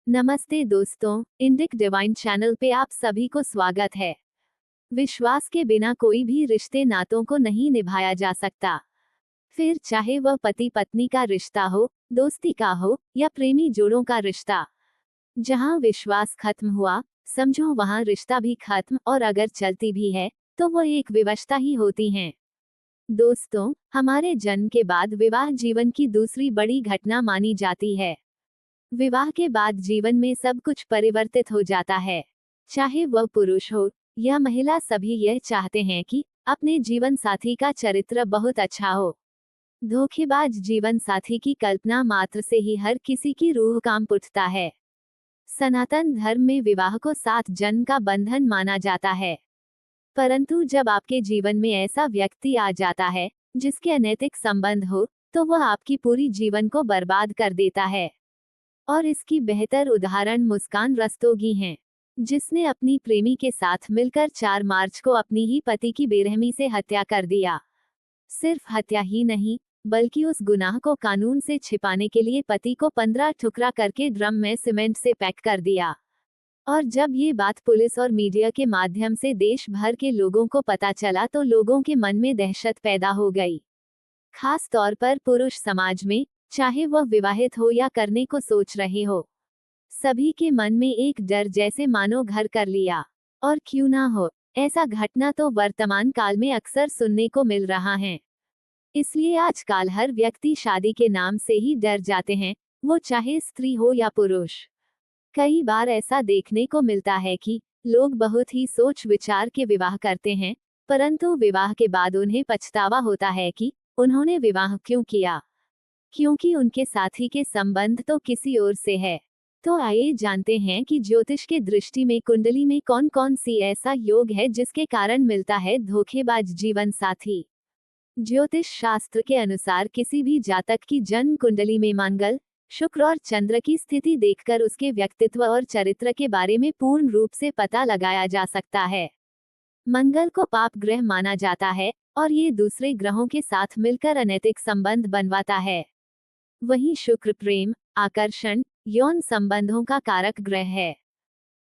नमस्ते दोस्तों, Indic divine channel पे आप सभी को स्वागत है। विश्वास के बिना कोई भी रिश्ते नातों को नहीं निभाया जा सकता। फिर चाहे वह पति पत्नी का रिश्ता हो, दोस्ती का हो या प्रेमी जोड़ों का रिश्ता। जहां विश्वास खत्म हुआ, समझो वहां रिश्ता भी खत्म, और अगर चलती भी है तो वो एक विवशता ही होती हैं। दोस्तों, हमारे जन्म के बाद विवाह जीवन की दूसरी बड़ी घटना मानी जाती है। विवाह के बाद जीवन में सब कुछ परिवर्तित हो जाता है। चाहे वह पुरुष हो या महिला, सभी यह चाहते हैं कि अपने जीवन साथी का चरित्र बहुत अच्छा हो। धोखेबाज जीवन साथी की कल्पना मात्र से ही हर किसी की रूह कांप उठता है। सनातन धर्म में विवाह को 7 जन्म का बंधन माना जाता है। परंतु जब आपके जीवन में ऐसा व्यक्ति आ जाता है जिसके अनैतिक संबंध हो, तो वह आपकी पूरी जीवन को बर्बाद कर देता है। और इसकी बेहतर उदाहरण मुस्कान रस्तोगी हैं, जिसने अपनी प्रेमी के साथ मिलकर 4 मार्च को अपनी ही पति की बेरहमी से हत्या कर दिया। सिर्फ हत्या ही नहीं, बल्कि उस गुनाह को कानून से छिपाने के लिए पति को 15 टुकड़ा करके ड्रम में सीमेंट से पैक कर दिया। और जब ये बात पुलिस और मीडिया के माध्यम से देश भर के लोगों को पता चला तो लोगों के मन में दहशत पैदा हो गई। खास तौर पर पुरुष समाज में, चाहे वह विवाहित हो या करने को सोच रहे हो, सभी के मन में एक डर जैसे मानो घर कर लिया। और क्यों ना हो, ऐसा घटना तो वर्तमान काल में अक्सर सुनने को मिल रहा है। इसलिए आजकल हर व्यक्ति शादी के नाम से ही डर जाते हैं, वो चाहे स्त्री हो या पुरुष। कई बार ऐसा देखने को मिलता है कि लोग बहुत ही सोच विचार के विवाह करते हैं, परंतु विवाह के बाद उन्हें पछतावा होता है कि उन्होंने विवाह क्यों किया, क्योंकि उनके साथी के संबंध तो किसी और से है। तो आइए जानते हैं कि ज्योतिष के दृष्टि में कुंडली में कौन कौन सी ऐसा योग है जिसके कारण मिलता है धोखेबाज जीवन साथी। ज्योतिष शास्त्र के अनुसार किसी भी जातक की जन्म कुंडली में मंगल, शुक्र और चंद्र की स्थिति देखकर उसके व्यक्तित्व और चरित्र के बारे में पूर्ण रूप से पता लगाया जा सकता है। मंगल को पाप ग्रह माना जाता है और ये दूसरे ग्रहों के साथ मिलकर अनैतिक संबंध बनवाता है। वहीं शुक्र प्रेम, आकर्षण, यौन संबंधों का कारक ग्रह है।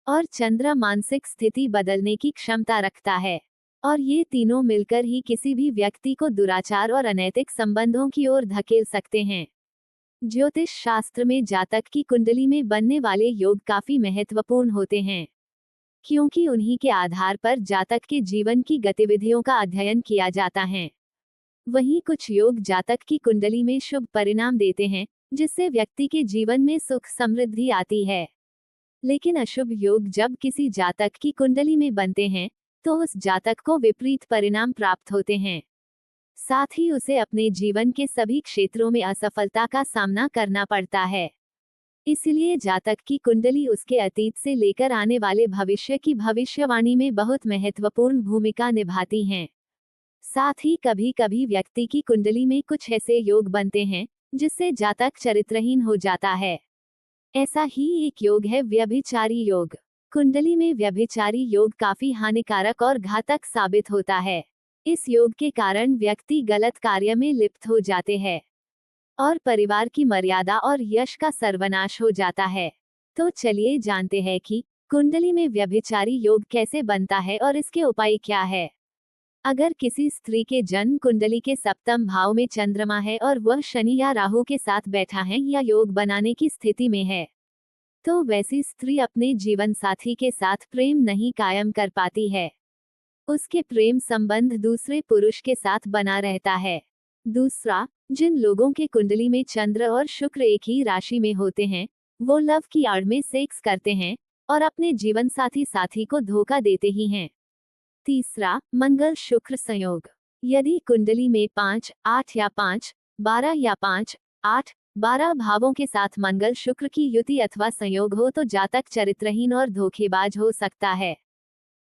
और चंद्र मानसिक स्थिति बदलने की क्षमता रखता है। और ये तीनों मिलकर ही किसी भी व्यक्ति को दुराचार और अनैतिक संबंधों की ओर धकेल सकते हैं। ज्योतिष शास्त्र में जातक की कुंडली में बनने वाले योग काफी महत्वपूर्ण होते हैं, क्योंकि उन्हीं के आधार पर जातक के जीवन की गतिविधियों का अध्ययन किया जाता है। वहीं कुछ योग जातक की कुंडली में शुभ परिणाम देते हैं, जिससे व्यक्ति के जीवन में सुख समृद्धि आती है। लेकिन अशुभ योग जब किसी जातक की कुंडली में बनते हैं तो उस जातक को विपरीत परिणाम प्राप्त होते हैं। साथ ही उसे अपने जीवन के सभी क्षेत्रों में असफलता का सामना करना पड़ता है। इसलिए जातक की कुंडली उसके अतीत से लेकर आने वाले भविष्य की भविष्यवाणी में बहुत महत्वपूर्ण भूमिका निभाती हैं। साथ ही कभी कभी व्यक्ति की कुंडली में कुछ ऐसे योग बनते हैं जिससे जातक चरित्रहीन हो जाता है। ऐसा ही एक योग है व्यभिचारी योग। कुंडली में व्यभिचारी योग काफी हानिकारक और घातक साबित होता है। इस योग के कारण व्यक्ति गलत कार्य में लिप्त हो जाते हैं और परिवार की मर्यादा और यश का सर्वनाश हो जाता है। तो चलिए जानते हैं कि कुंडली में व्यभिचारी योग कैसे बनता है और इसके उपाय क्या है। अगर किसी स्त्री के जन्म कुंडली के सप्तम भाव में चंद्रमा है और वह शनि या राहु के साथ बैठा है या योग बनाने की स्थिति में है, तो वैसी स्त्री अपने जीवन साथी के साथ प्रेम नहीं कायम कर पाती है। उसके प्रेम संबंध दूसरे पुरुष के साथ बना रहता है। दूसरा, जिन लोगों के कुंडली में चंद्र और शुक्र एक ही राशि में होते हैं, वो लव की आड़ में सेक्स करते हैं और अपने जीवन साथी को धोखा देते ही हैं। तीसरा, मंगल शुक्र संयोग। यदि कुंडली में 5, 8 या 5, 12 या 5, 8, 12 भावों के साथ मंगल शुक्र की युति अथवा संयोग हो तो जातक चरित्रहीन और धोखेबाज हो सकता है।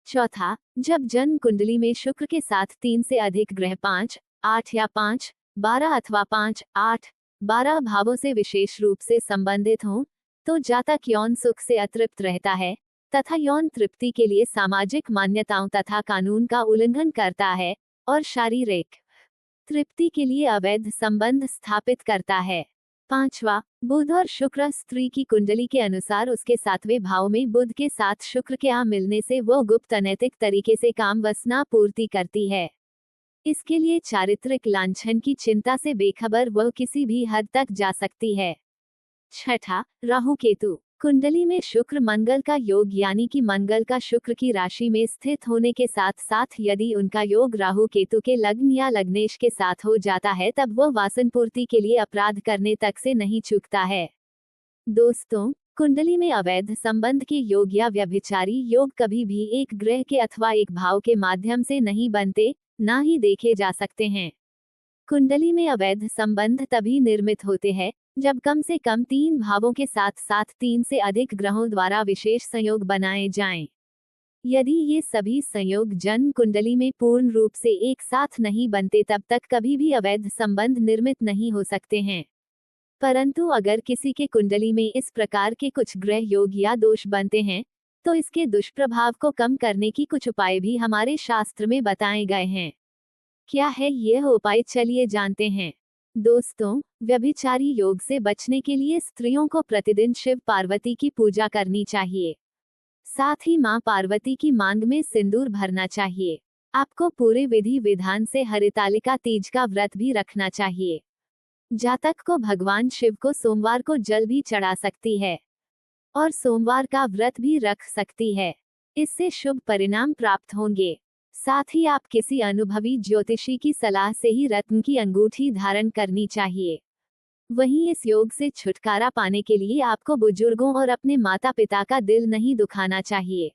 चौथा, जब जन्म कुंडली में शुक्र के साथ 3 से अधिक ग्रह 5, 8 या 5, 12 अथवा 5, 8, 12 भावों से विशेष रूप से संबंधित हों, तो जातक यौन सुख से अतृप्त रहता है तथा यौन तृप्ति के लिए सामाजिक मान्यताओं तथा कानून का उल्लंघन करता है और शारीरिक तृप्ति के लिए अवैध संबंध स्थापित करता है। पांचवा, बुध और शुक्र। स्त्री की कुंडली के अनुसार उसके 7वें भाव में बुध के साथ शुक्र के आ मिलने से वो गुप्त अनैतिक तरीके से काम वासना पूर्ति करती है। इसके लिए चारित्रिक लांछन की चिंता से बेखबर वह किसी भी हद तक जा सकती है। छठा, राहु केतु। कुंडली में शुक्र मंगल का योग यानी कि मंगल का शुक्र की राशि में स्थित होने के साथ साथ यदि उनका योग राहु केतु के लग्न या लग्नेश के साथ हो जाता है तब वह वासन पूर्ति के लिए अपराध करने तक से नहीं चूकता है। दोस्तों, कुंडली में अवैध संबंध के योग या व्यभिचारी योग कभी भी एक ग्रह के अथवा एक भाव के माध्यम से नहीं बनते, ना ही देखे जा सकते हैं। कुंडली में अवैध संबंध तभी निर्मित होते हैं जब कम से कम 3 भावों के साथ साथ 3 से अधिक ग्रहों द्वारा विशेष संयोग बनाए जाएं। यदि ये सभी संयोग जन्म कुंडली में पूर्ण रूप से एक साथ नहीं बनते तब तक कभी भी अवैध संबंध निर्मित नहीं हो सकते हैं। परंतु अगर किसी के कुंडली में इस प्रकार के कुछ ग्रह योग या दोष बनते हैं तो इसके दुष्प्रभाव को कम करने की कुछ उपाय भी हमारे शास्त्र में बताए गए हैं। क्या है यह उपाय, चलिए जानते हैं। दोस्तों, व्यभिचारी योग से बचने के लिए स्त्रियों को प्रतिदिन शिव पार्वती की पूजा करनी चाहिए। साथ ही मां पार्वती की मांग में सिंदूर भरना चाहिए। आपको पूरे विधि विधान से हरितालिका तीज का व्रत भी रखना चाहिए। जातक को भगवान शिव को सोमवार को जल भी चढ़ा सकती है और सोमवार का व्रत भी रख सकती है। इससे शुभ परिणाम प्राप्त होंगे। साथ ही आप किसी अनुभवी ज्योतिषी की सलाह से ही रत्न की अंगूठी धारण करनी चाहिए। वहीं इस योग से छुटकारा पाने के लिए आपको बुजुर्गों और अपने माता पिता का दिल नहीं दुखाना चाहिए,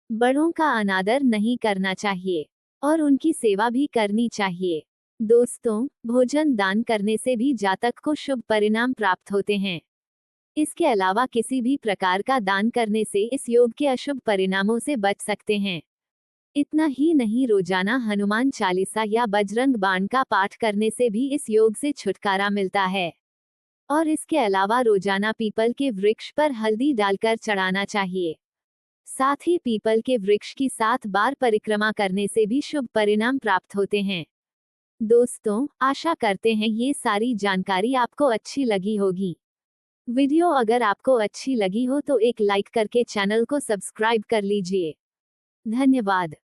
बड़ों का अनादर नहीं करना चाहिए और उनकी सेवा भी करनी चाहिए। दोस्तों, भोजन दान करने से भी जातक को शुभ परिणाम प्राप्त होते हैं। इसके अलावा किसी भी प्रकार का दान करने से इस योग के अशुभ परिणामों से बच सकते हैं। इतना ही नहीं, रोजाना हनुमान चालीसा या बजरंग बाण का पाठ करने से भी इस योग से छुटकारा मिलता है। और इसके अलावा रोजाना पीपल के वृक्ष पर हल्दी डालकर चढ़ाना चाहिए। साथ ही पीपल के वृक्ष की 7 बार परिक्रमा करने से भी शुभ परिणाम प्राप्त होते हैं। दोस्तों, आशा करते हैं ये सारी जानकारी आपको अच्छी लगी होगी। वीडियो अगर आपको अच्छी लगी हो तो एक लाइक करके चैनल को सब्सक्राइब कर लीजिए। धन्यवाद।